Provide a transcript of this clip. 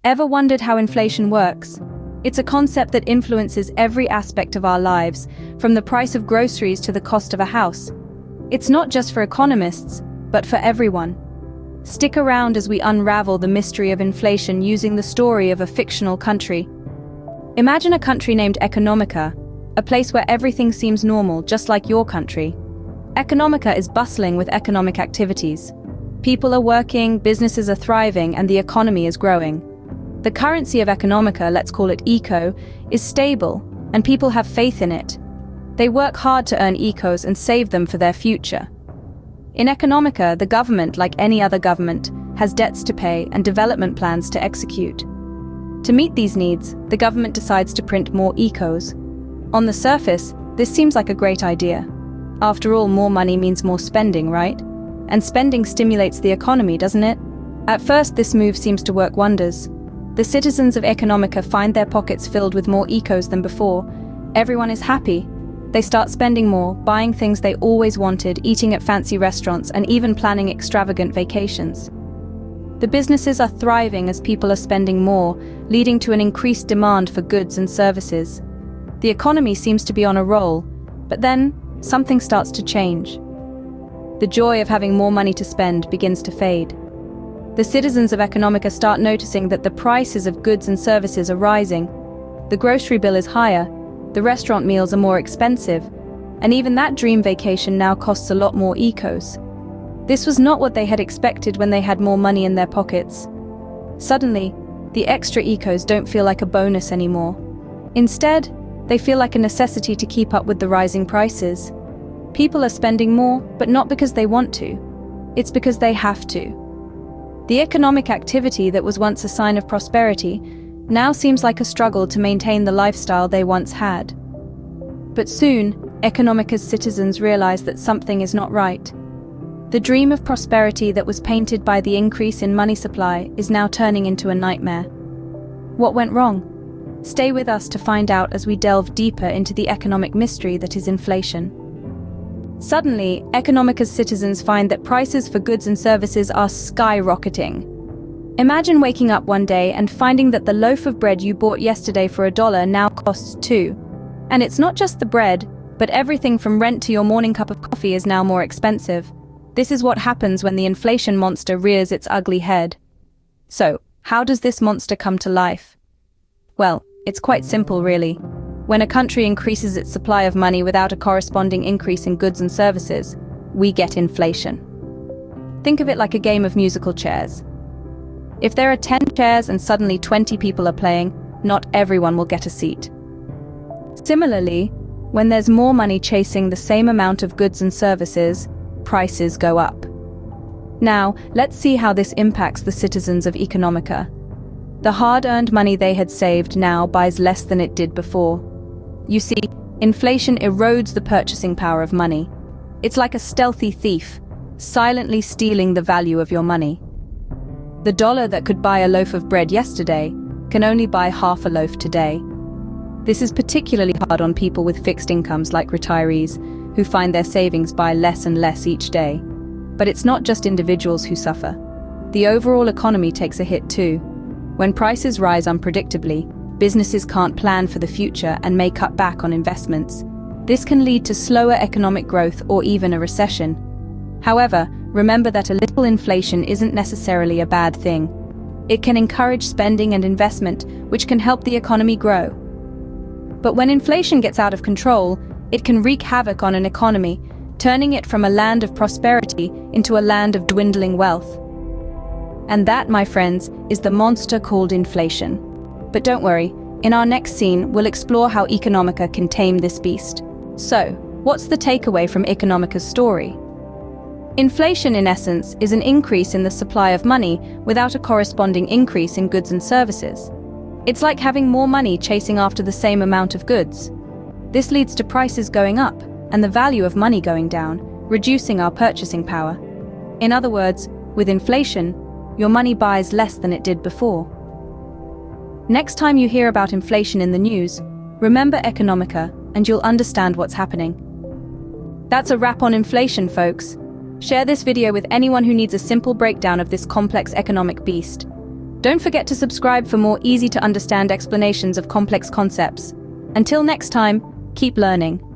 Ever wondered how inflation works? It's a concept that influences every aspect of our lives, from the price of groceries to the cost of a house. It's not just for economists, but for everyone. Stick around as we unravel the mystery of inflation using the story of a fictional country. Imagine a country named Economica, a place where everything seems normal, just like your country. Economica is bustling with economic activities. People are working, businesses are thriving, and the economy is growing. The currency of Economica, let's call it eco, is stable, and people have faith in it. They work hard to earn ecos and save them for their future. In Economica, the government, like any other government, has debts to pay and development plans to execute. To meet these needs, the government decides to print more ecos. On the surface, this seems like a great idea. After all, more money means more spending, right? And spending stimulates the economy, doesn't it? At first, this move seems to work wonders. The citizens of Economica find their pockets filled with more ecos than before. Everyone is happy. They start spending more, buying things they always wanted, eating at fancy restaurants, and even planning extravagant vacations. The businesses are thriving as people are spending more, leading to an increased demand for goods and services. The economy seems to be on a roll, but then something starts to change. The joy of having more money to spend begins to fade. The citizens of Economica start noticing that the prices of goods and services are rising. The grocery bill is higher, the restaurant meals are more expensive, and even that dream vacation now costs a lot more ecos. This was not what they had expected when they had more money in their pockets. Suddenly, the extra ecos don't feel like a bonus anymore. Instead, they feel like a necessity to keep up with the rising prices. People are spending more, but not because they want to. It's because they have to. The economic activity that was once a sign of prosperity now seems like a struggle to maintain the lifestyle they once had. But soon, Economica's citizens realize that something is not right. The dream of prosperity that was painted by the increase in money supply is now turning into a nightmare. What went wrong? Stay with us to find out as we delve deeper into the economic mystery that is inflation. Suddenly, Economica's citizens find that prices for goods and services are skyrocketing. Imagine waking up one day and finding that the loaf of bread you bought yesterday for $1 now costs $2. And it's not just the bread, but everything from rent to your morning cup of coffee is now more expensive. This is what happens when the inflation monster rears its ugly head. So, how does this monster come to life? Well, it's quite simple, really. When a country increases its supply of money without a corresponding increase in goods and services, we get inflation. Think of it like a game of musical chairs. If there are 10 chairs and suddenly 20 people are playing, not everyone will get a seat. Similarly, when there's more money chasing the same amount of goods and services, prices go up. Now, let's see how this impacts the citizens of Economica. The hard-earned money they had saved now buys less than it did before. You see, inflation erodes the purchasing power of money. It's like a stealthy thief, silently stealing the value of your money. The dollar that could buy a loaf of bread yesterday can only buy half a loaf today. This is particularly hard on people with fixed incomes like retirees, who find their savings buy less and less each day. But it's not just individuals who suffer. The overall economy takes a hit too. When prices rise unpredictably, businesses can't plan for the future and may cut back on investments. This can lead to slower economic growth or even a recession. However, remember that a little inflation isn't necessarily a bad thing. It can encourage spending and investment, which can help the economy grow. But when inflation gets out of control, it can wreak havoc on an economy, turning it from a land of prosperity into a land of dwindling wealth. And that, my friends, is the monster called inflation. But don't worry, in our next scene, we'll explore how Economica can tame this beast. So, what's the takeaway from Economica's story? Inflation, in essence, is an increase in the supply of money without a corresponding increase in goods and services. It's like having more money chasing after the same amount of goods. This leads to prices going up and the value of money going down, reducing our purchasing power. In other words, with inflation, your money buys less than it did before. Next time you hear about inflation in the news, remember Economica and you'll understand what's happening. That's a wrap on inflation, folks. Share this video with anyone who needs a simple breakdown of this complex economic beast. Don't forget to subscribe for more easy-to-understand explanations of complex concepts. Until next time, keep learning.